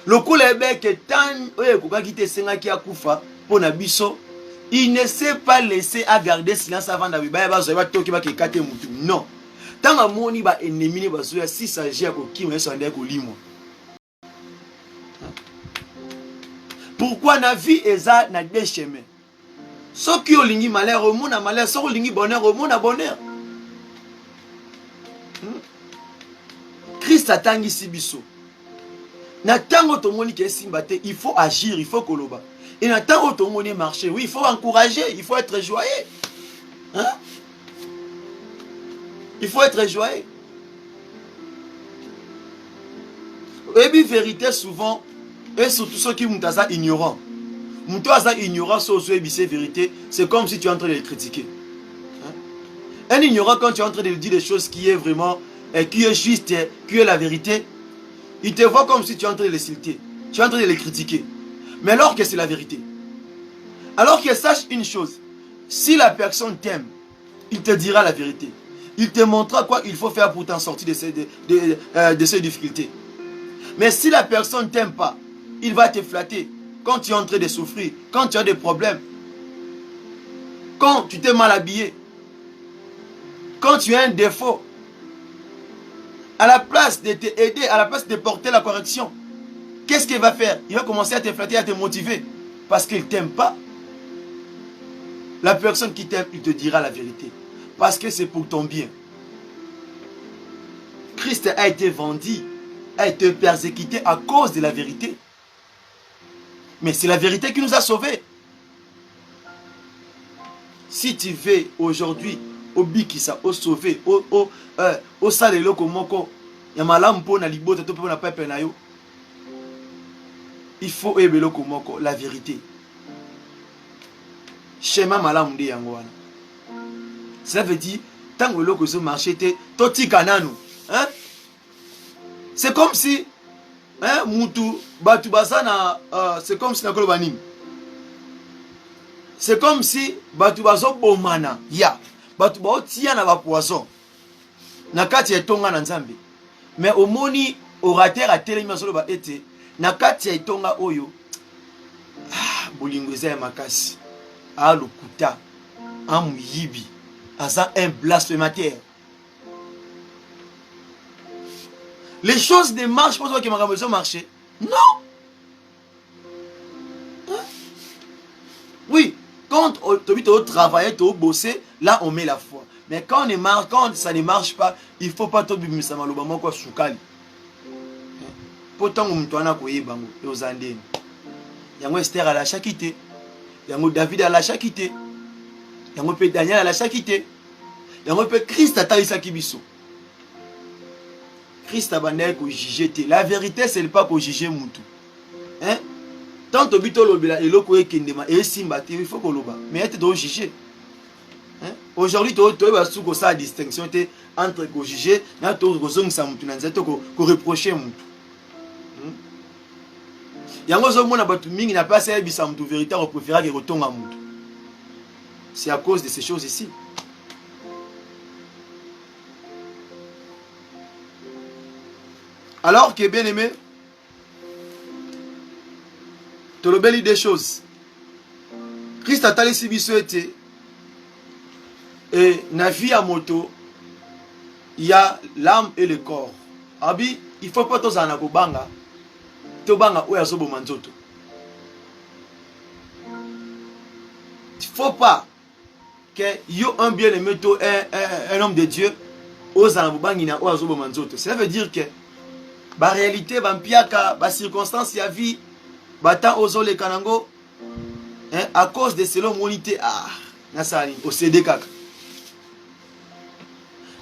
Lokola ebeke tan oye kokaki te senga ki akufa pona biso, il ne s'est pas laissé à garder silence avant d'abibaya bazo ba toki ba kekate mutu. Non. Tanga moni ba ennemi ne bazo ya si s'agit ko kimo yeso ande ko limo. Pourquoi na vie eza na deux chemins? Soki olingi malheur omona malheur, soki olingi bonheur omona bonheur. Christ atangi sibiso. Na tango tomoni ke simba te, il faut agir, il faut koloba. Et na tango tomoni marcher, oui, il faut encourager, il faut être joyeux. Il faut être joyeux. Et puis vérité souvent, et surtout ceux qui sont ignorants. Moutoasa ignorant sur ce vérité, c'est comme si tu es en train de les critiquer. Un ignorant, quand tu es en train de dire des choses qui est vraiment, qui est juste, qui est la vérité, il te voit comme si tu es en train de les citer, tu es en train de les critiquer. Mais alors que c'est la vérité. Alors qu'il sache une chose, si la personne t'aime, il te dira la vérité. Il te montrera quoi il faut faire pour t'en sortir de ces difficultés. Mais si la personne ne t'aime pas, il va te flatter. Quand tu es en train de souffrir, quand tu as des problèmes, quand tu t'es mal habillé, quand tu as un défaut, à la place de t'aider, à la place de porter la correction, qu'est-ce qu'il va faire? Il va commencer à te flatter, à te motiver. Parce qu'il ne t'aime pas. La personne qui t'aime, il te dira la vérité. Parce que c'est pour ton bien. Christ a été vendu, a été persécuté à cause de la vérité. Mais c'est la vérité qui nous a sauvés. Si tu veux aujourd'hui, au bikisa, au sauver, au salelo komoko, yamalam po na libota to po na pepe na yo. Il faut ebelo komoko la vérité. Schéma malam ndi yango wana. Cela veut dire tant que l'eau que ce marché était toti kananu. C'est comme si mutu batu basana c'est comme si na kolobanim. C'est comme si batu bazo bomana ya batu bao tia na ba poisson. Na kati ya tonga na Nzambe. Mais omoni orateur a telemi masolo ba ete na kati ya tonga oyo bolingo eza ya makasi. Lokuta amuyibi asa un blasphémateur. Les choses ne marchent pas que ma maison marche. Non. Hein? Oui, quand tu travailles, tu bosser, là on met la foi. Mais quand ça ne marche pas, il ne faut pas tout bimisa maloba moko sukali. Pourtant on twana koyebango et aux andeni. Yango Esther à la chakité. Yango David à la chakité. Yango pe Daniel à la chakité. Yango pe Christ atalisa kibiso. Christ a bandé ko juger. La vérité c'est pas ko juger mutu. Hein? Tant to bito lobela eloko ekendema et simba il faut ko loba. Mais être do juger. Hein? Aujourd'hui tu vas sous ça distinction entre ko juger na to ko zongisa mutu na nzeto ko reprocher mutu. Yango zo mona batu mingi na pas ya bisa mutu vérité on préfère que retonga mutu. C'est à cause de ces choses ici. Alors que bien aimé, tu le beli des choses. Christ a tali si biso été et na vie à moto, il y a l'âme et le corps. Abi, il faut pas tous en abobanga. Tobanga ou yazobo manzoto. Il faut pas que yo un bien-aimé un homme de Dieu aux anabobangina ou yazobo manzoto. Cela veut dire que la réalité, la circonstance, la vie, le kanango, à cause de cela, monité, au CDK.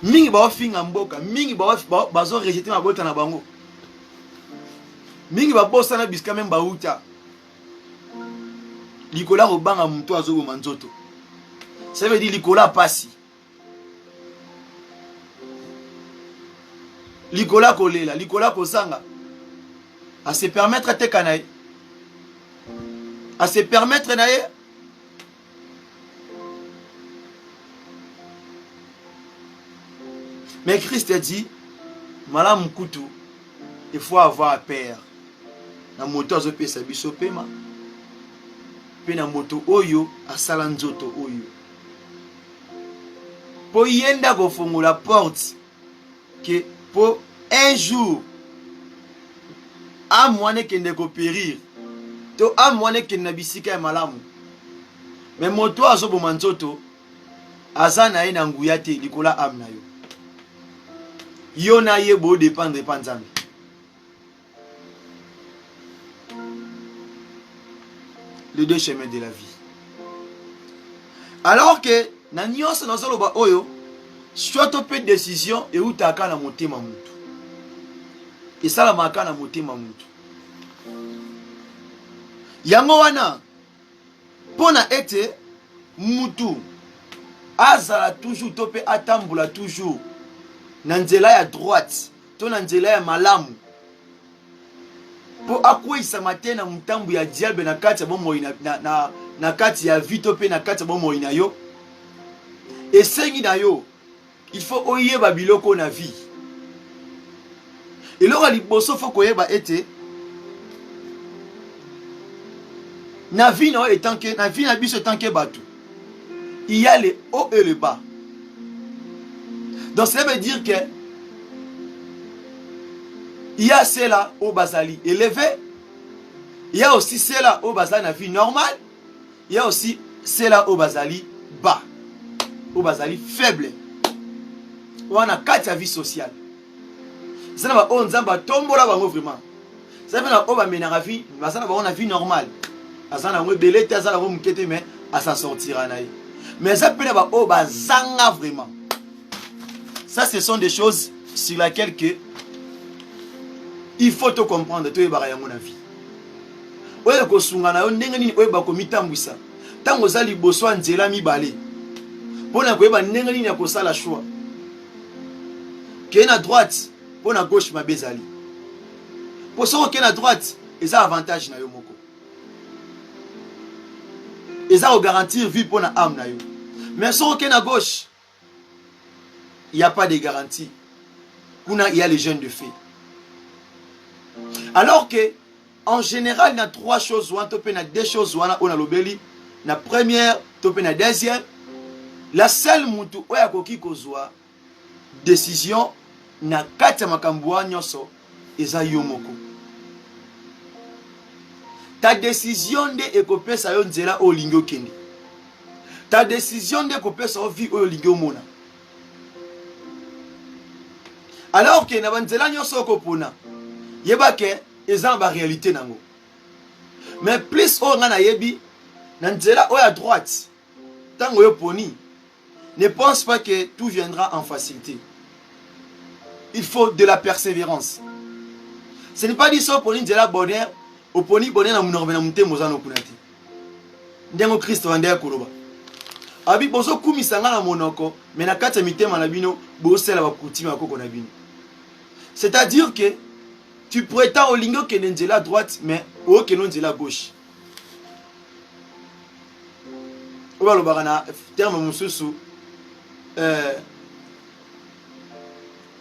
Mingi ba finga mboka, mingi ba bazo rejeter ma bota na bango. Mingi ba bossa na biska même ba uta. Likola robanga muto azo manzoto. Ça veut dire likola pasi. Likola kolela, likola kosanga. À se permettre te kanaï. À se permettre naïe. Mais Christ a dit, Malam Koutou, il faut avoir peur. Na moto azo pesa biso pema. Pe na moto oyo asala nzoto oyo. Po yenda ko fongola porte que pour un jour à moine kende ko périr. To a moine kende bisika malamu. Mais moto azo bo manzoto azana ina nguya te likola amna yo. Yo na ye bo dépendre panzambi. Les deux chemins de la vie. Alors que na nyonso na zoloba oyo soit tu peux décision et où tu as na motema mutu. Et ça la maka na motema mutu. Yango wana pona ete mutu azala toujours topé atambula toujours na nzela ya droite to na nzela ya malamu po akwisa matena mutambu ya diable na kati ya bomoi na kati ya vito pe na kati ya bomoi na yo esengi na yo il faut oyeba biloko na vie eloko liboso faut koyeba ete na vie na etant que na vie na biso etant que batou il y a le haut et le bas. Donc ça veut dire que il y a cela au basali élevé, il y a aussi cela au basali na vie normale, il y a aussi cela au basali bas, au basali faible. On a quatre vie sociale. Ça va on zamba tombola bango vraiment. Ça veut dire on va mener la vie, ça va on a vie normale. Azana ngwe belete azana ngwe mukete mais à s'en sortir naï. Mais ça peut être au bazanga vraiment. Ça ce sont des choses sur lesquelles que il faut te comprendre to yeba yango na vie. Oye ko sunga na yo ndenge nini oye ba ko mitambwisa. Tango zali boso nzela mibale. Pona ko yeba ndenge nini ya ko sala choix. Qui na droite, pona gauche mabezali. Pour ceux qui na droite, ils ont avantage na yo moko. Ils ont garantir vie pour la âme na yo. Mais ceux qui na gauche, il n'y a pas de garantie. Il y a les jeunes de fait. Alors que, en général, il y a trois choses. Il y a deux choses. La première, la deuxième. La seule moutou, il y a décision, na kati ya makambo wana nyonso eza yo moko. Ta décision nde ekopesa yo nzela olingi okende. Ta décision nde ekopesa yo vie oyo olingi omona. Alors que na banzela nyonso okopona yeba ke eza ba réalité nango. Mais plus oyo nga na yebi na nzela oyo à droite tango yo poni, ne pense pas que tout viendra en facilité. Il faut de la persévérance. Ce n'est pas dit ça pour nzela bonheur, au poni bonheur na munorbe na mute mozano kunati. Ndengo Christ vandea kuroba. Abi bozo kumisanga na monoko, mais na kati ya mitema na bino bosela ba kutima koko na bino. C'est-à-dire que tu prétends au lingo que nzela droite, mais au que nzela gauche. Oba lo bagana terme mususu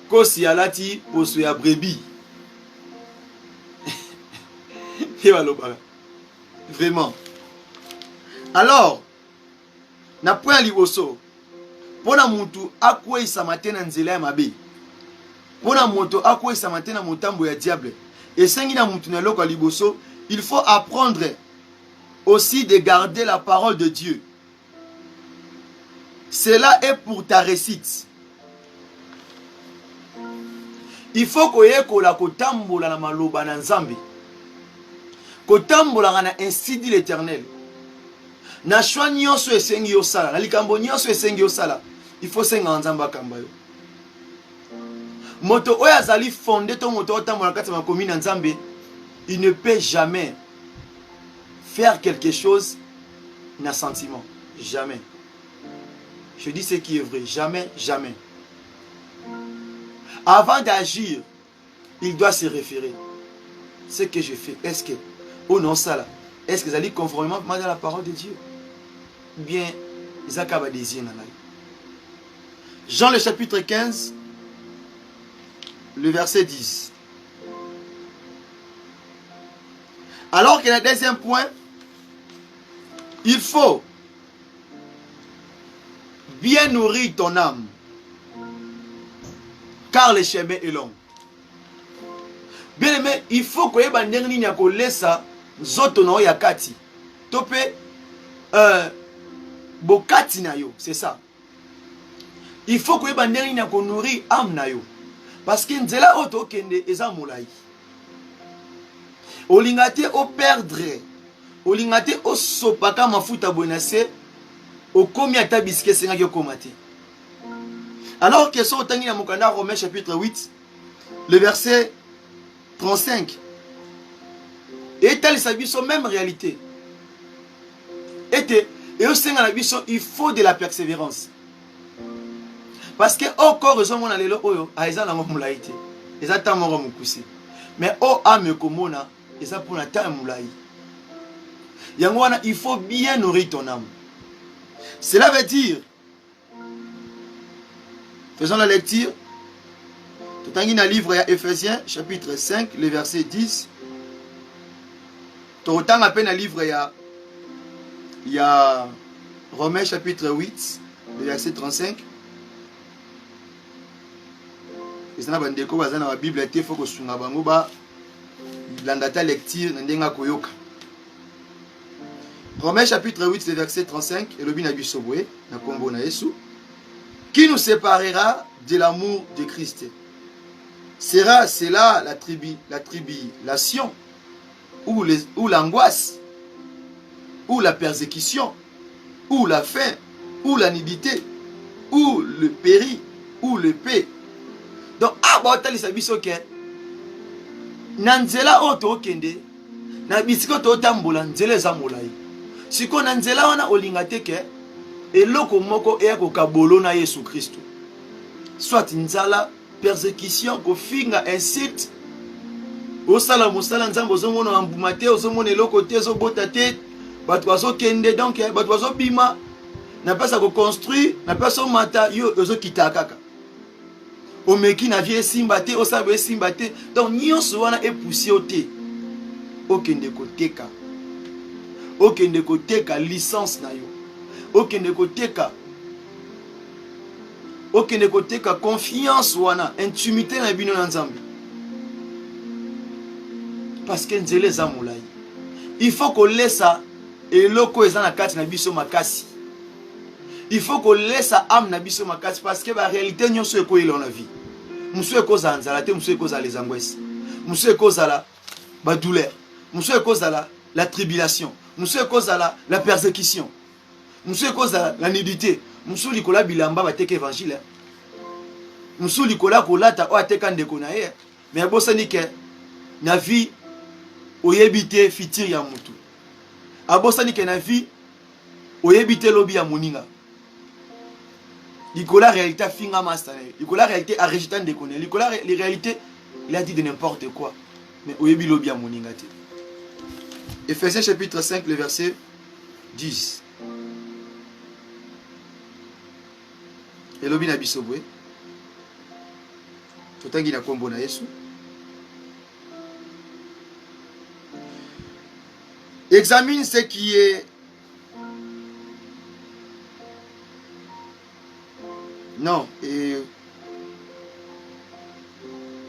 kosi alati poso ya brebis. Vraiment. Alors, na point liboso, pona mutu akwe isa matena nzela ya mabe. Pona moto akwe isa matena motambo ya diable. Et sengi na mutu na loko liboso, il faut apprendre aussi de garder la parole de Dieu. Cela est pour ta réussite. Il faut koyekola kotambola na maloba na nzambe. Kotambola na ainsi dit l'Éternel. Na shwa nyonso esengi yo sala, na likambo nyonso esengi yo sala. Il faut senga nzamba kamba yo. Moto oya zali fondé to moto otambola kati ma commune na nzambe, il ne peut jamais faire quelque chose na sentiment. Jamais. Je dis ce qui est vrai. Jamais, jamais. Avant d'agir, il doit se référer. Ce que je fais, est-ce que, oh non, ça là, est-ce que ça lit conformément à la parole de Dieu? Bien, ils acabent des yeux. Jean le chapitre 15, le verset 10. Alors qu'il y a un deuxième point, il faut bien nourrir ton âme, car le chemin est long. Bien aimé, il faut que tu aies ça, zoto na yakati. Topé, bokati na yo, c'est ça. Il faut que tu aies nourrir âme na yo. Parce que nzela oto kende eza molai. Olingate o perdre, olingate o sopaka mafuta bonase. Au combien ata bisque senga yo komate. Alors que ça otangi na mokanda Romains chapitre 8, le verset 35. Et tel sabiso même réalité. Et au senga na biso, il faut de la persévérance. Parce que au corps raison mona lelo oyo, aiza na molaite. Eza ta moro mukusi. Mais au ame komona, eza pour na ta molai. Yango wana il faut bien nourrir ton âme. Cela veut dire, faisons la lecture, tout en guinant livre à Ephésiens, chapitre 5, le verset 10. Tout autant à peine un livre il y a Romains, chapitre 8, le verset 35. Et ça n'a pas dans la Bible, il faut que ce soit la lecture, n'a koyoka. Romains chapitre 8, le verset 35, et le binabisobwe, na kombo na Yesu, qui nous séparera de l'amour de Christ? C'est là la tribulation, ou l'angoisse, ou la persécution, ou la faim, ou la nudité, ou le péri, ou le paix. Donc, abotali sabiso ke, nanzela oto okende, na bisiko to tambola nzela za molai. Siko na nzela wana olinga teke eloko moko eyako kabolo na Yesu Kristo. Soit nzala, persécution, kofinga, insulte. Osala mosala nzambo ozomona ambuma te, ozomona eloko te, ozobota te, bato bazokende donc bato bazobima, na pesa ko construire, na pesa mata yo ozokita kaka. Omeki na vie simba te, osabo simba te. Donc nyonso wana epoussi te. Okende koteka. Okende koteka licence na yo. Okende koteka okende koteka confiance wana intimité na bino na Nzambe parce que nzela eza molai. Il faut kolesa eloko eza na kati na biso makasi. Il faut kolesa âme na biso makasi parce que ba réalité nyonso ekoyela na vie. Musu ekoza nzala te, musu ekoza les angoisses. Musu ekoza la douleur. Musu ekoza la tribulation. Musu ekoza la persécution. Musu ekoza la nudité. Musu likola bilamba bateka évangile. Musu likola kolata o ateka ndeko na ye. Mais bosani ke na vie oyebite fitir ya mutu. Abosani ke na vie oyebite lobi ya moninga. Likola réalité finga master. Likola réalité a rejeté ndeko na. Likola les réalités il a dit de n'importe quoi. Mais oyebi lobi ya moninga te. Ephésiens chapitre 5 le verset 10. Elobi na bisobwe. Totangi na kombo na Yesu. Examine ce qui est non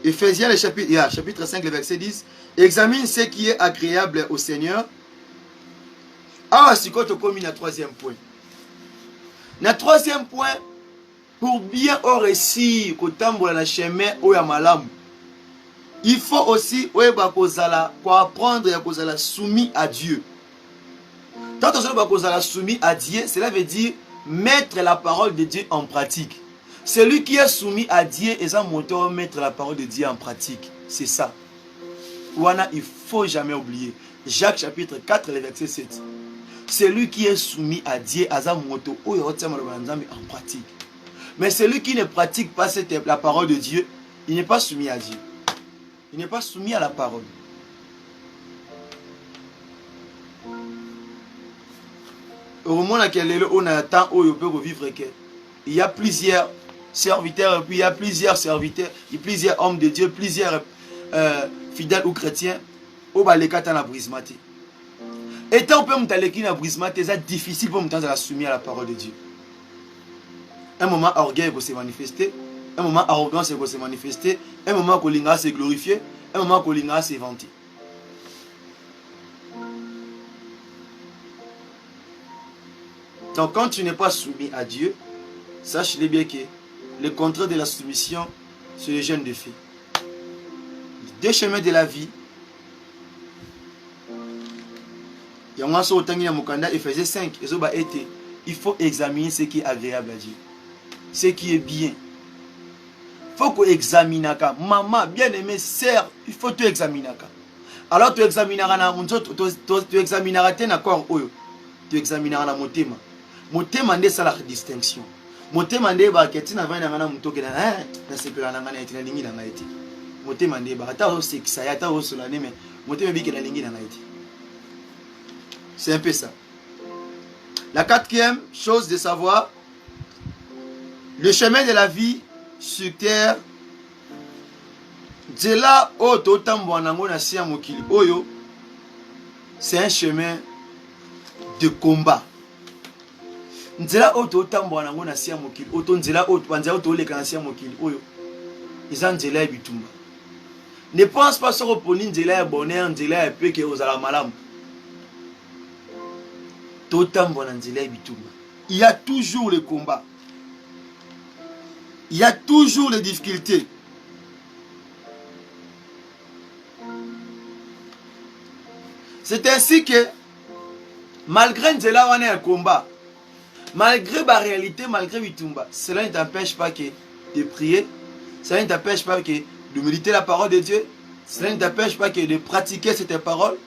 Ephésiens le chapitre 5 le verset 10. Examine ce qui est agréable au Seigneur. Ah, si quand on commis na troisième point. Na troisième point, pour bien réussir kotambola na chemin oya malamu, il faut aussi apprendre à kozala soumis à Dieu. Tant on est soumis à Dieu, cela veut dire mettre la parole de Dieu en pratique. Celui qui est soumis à Dieu est un moteur mettre la parole de Dieu en pratique. C'est ça. Ouana, il ne faut jamais oublier. Jacques chapitre 4, le verset 7. Celui qui est soumis à Dieu est un moteur en pratique. Mais celui qui ne pratique pas la parole de Dieu, il n'est pas soumis à Dieu. Il n'est pas soumis à la parole. Au moment où on a temps où on peut vivre, il y a plusieurs serviteurs, puis il y a plusieurs serviteurs, il y a plusieurs hommes de Dieu, plusieurs fidèles ou chrétiens, au balekata na brismate. Et tant que on na brismate, c'est difficile pour nous soumis à la parole de Dieu. Un moment orgueil va se manifester, un moment arrogance va se manifester, un moment kolinga se glorifier, un moment kolinga se vanter. Donc quand tu n'es pas soumis à Dieu, sache-le bien que le contraire de la soumission, c'est le jeûne de fait. Deux chemins de la vie. Ephésiens 5, il faut examiner ce qui est agréable à Dieu. Ce qui est bien. Il faut qu'on examine. Maman, bien-aimée, sœur, il faut que tu examines. Alors tu examineras tu examineras tes corps. Tu examineras mon thème. Mon thème est ça la distinction. Mon thème est que tu n'as pas de temps que na sekula na ngana etina lingi na ngaiti. Mon thème est ata o sexa ata o solane mais mon thème est que na lingi na ngaiti. C'est un peu ça. La quatrième chose de savoir, le chemin de la vie sur terre, c'est là où c'est un chemin de combat. Nzela oto tambo na ngona sia mokili oto nzela oto banza oto leka na sia mokili oyo eza nzela ya bitumba. Ne pense pas sur oponi nzela ya bonheur nzela ya peke ozala malamu. To tambo na nzela ya bitumba. Il y a toujours le combat. Il y a toujours les difficultés. C'est ainsi que malgré nzela wana ya combat, malgré la réalité, malgré Bitumba, cela ne t'empêche pas de prier, cela ne t'empêche pas de méditer la parole de Dieu, cela ne t'empêche pas de pratiquer cette parole.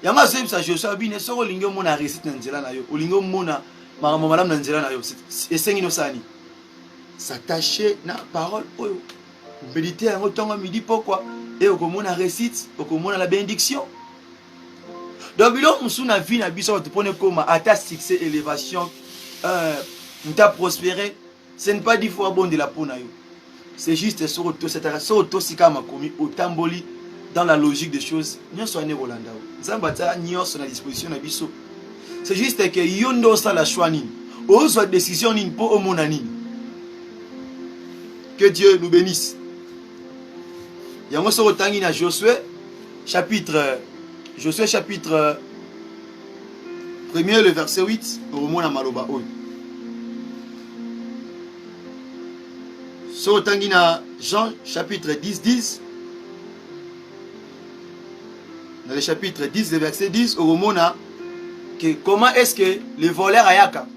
Il y a un peu de choses qui sont en train de réussir dans Nzela, s'attacher à la parole, méditer en temps midi, pourquoi? Et au moment de la réussite, au moment de la bénédiction. Donc, si la vie n'a pas succès, élévation, ta prospéré, ce n'est pas 10 fois bon de la peau. C'est juste dans la logique des choses. C'est juste que yondo sa la choix ni. Ozo décision ni pour omonani. Que Dieu nous bénisse. Yango so tangi na Josué chapitre 1er, le verset 8, au mona maloba oyo. So tangi na Jean chapitre 10, dans le chapitre 10, le verset 10, au mona que comment est-ce que le voleur ayaka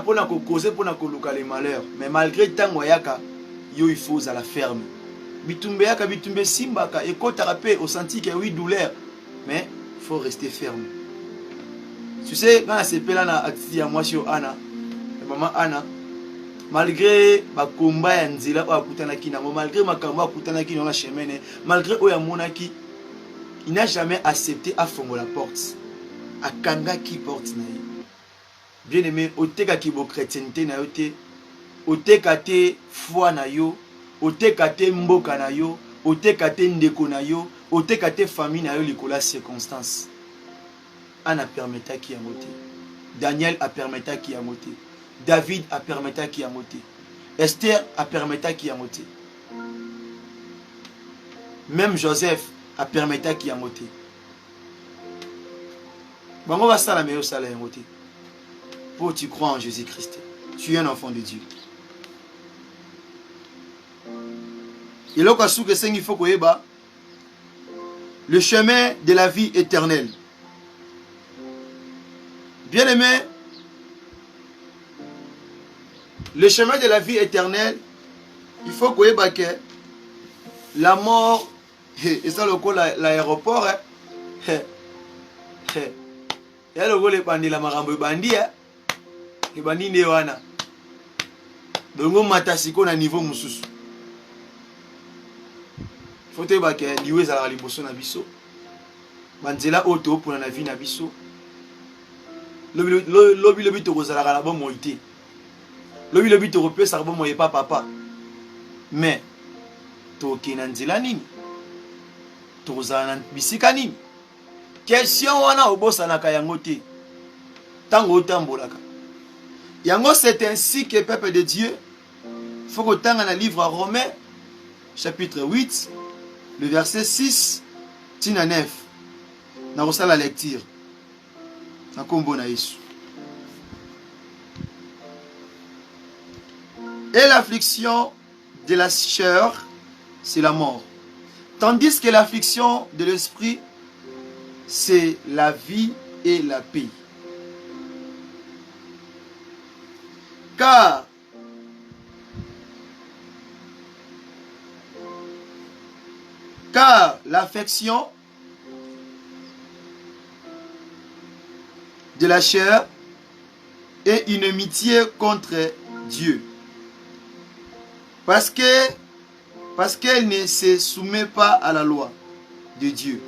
pour na causer pour na koluka les malheurs, mais malgré tango ayaka yo il faut à la ferme. Bitumbe yaka bitumbe simbaka et quand t'arrapé au senti qu'il y a oui douleur, mais faut rester ferme. Tu sais quand c'est là na ati ya moi sur Anna, maman Anna, malgré ma combat ya nzila o akutana ki nango, malgré ma combat akutana ki na chemin, malgré o ya monaki, il n'a jamais accepté à fongo la porte. Akanga qui porte na ye. Bien aimé, oteka ki bo chrétienté na yo te, oteka te foi na yo, oteka te mboka na yo, oteka te ndeko na yo, oteka te famille na yo likola circonstance. Anna permetta ki amote. Daniel a permetta ki amote. David a permetta ki amote. Esther a permetta ki amote. Même Joseph a permetta ki amote. Bango va ça la meilleure salle amote. Pour tu crois en Jésus-Christ. Tu es un enfant de Dieu. Et là, il faut que le chemin de la vie éternelle. Bien aimé, le chemin de la vie éternelle, il faut que la mort, et ça le coup l'aéroport, il y a le coup les bandits, la marambo bandit, les bandits néwana. Donc on matasiko na niveau mususu. Faut te que liwe za la liboso na biso. Banzela auto pour na vie na biso. Lobi to kozala la bon moité. Lobi to repé ça bon moye pas papa. Mais to kinanzela nini? To kozala na bisika nini? Question wana obosa na kayango te. Tango otambolaka. Yango c'est ainsi que peuple de Dieu faut que dans le livre Romains chapitre 8 le verset 6 tina 9 na rosa la lecture na kombo na Yesu. Et l'affliction de la chair c'est la mort, tandis que l'affliction de l'esprit c'est la vie et la paix. Car l'affection de la chair est une inimitié contre Dieu. Parce qu'elle ne se soumet pas à la loi de Dieu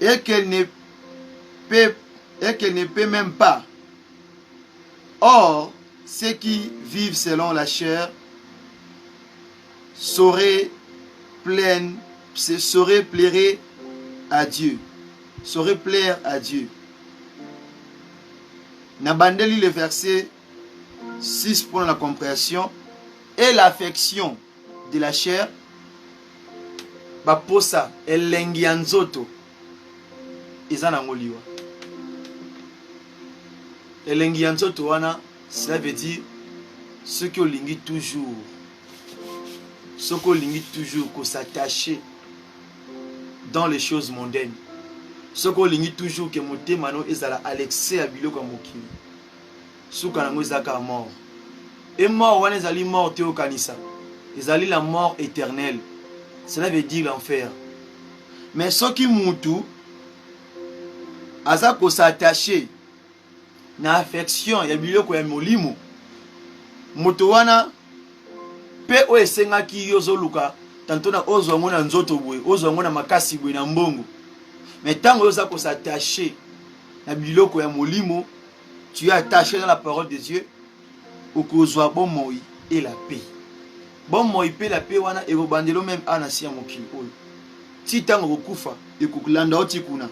et qu'elle ne peut même pas. Or, ceux qui vivent selon la chair sauraient plaire à Dieu. Sauraient plaire à Dieu. Nabandeli le verset 6 pour la compréhension. Et l'affection de la chair, baposa elengi anzoto ezana ngoliwa. Elengi anzoto wana, cela veut dire ce que lingi toujours, ce que lingi toujours qu'on s'attacher dans les choses mondaines, ce que lingi toujours que monte mano ezala alexé abilo kwa mokili, suka nango ezaka mort. Et mort wana ezali mort te okanisa, ezali la mort éternelle, cela veut dire l'enfer. Mais ce qui mutu aza ko s'attacher na affection ya biloko ya molimo, moto wana pe o esengaki yozoluka tantona ozwango na nzoto boye, ozwango na makasi boye na mbongo. Mais tant que oza ko s'attacher na biloko ya molimo, tu es attaché dans la parole de Dieu, ou kozwa bon moi et la paix. Bon moi et la paix wana e bandelo même anasi ya mokili oyo. Ti tango kokufa e kokulanda otikuna.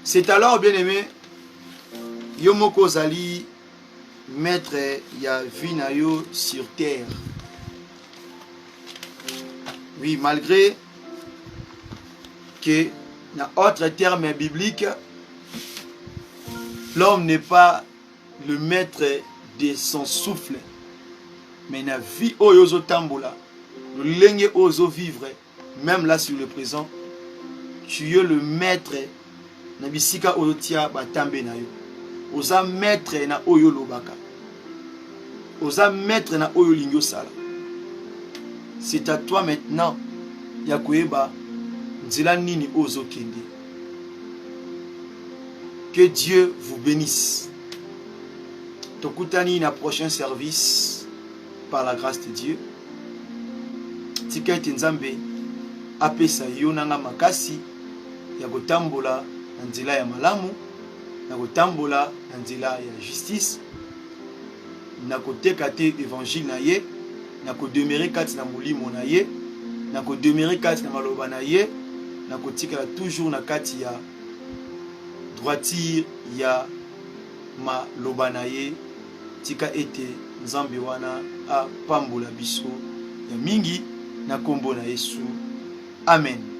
C'est alors bien aimé, yo moko zali maître ya vie na yo sur terre. Oui, malgré que dans autre terme biblique, l'homme n'est pas le maître de son souffle, mais na vie oyozo tambola, le lenge ozo vivre, même là sur le présent, tu es le maître na bisika oyotia batambe na yo. Oza maître na oyo lobaka. Oza maître na oyo lingyo sala. C'est à toi maintenant ya koyeba nzela nini ozo kende. Que Dieu vous bénisse. Tokutani na prochain service par la grâce de Dieu. Tika ete Nzambe apesa yo nanga makasi ya kotambola na nzela ya malamu, na kotambola na nzela ya justice, na koteka te évangile na ye, na kodemere kati na molimo na ye, na kodemere kati na maloba na ye, na kotikala toujours na kati ya droiture ya maloba na ye. Tika ete Nzambe wana apambola biso ya mingi na kombo na Yesu. Amen.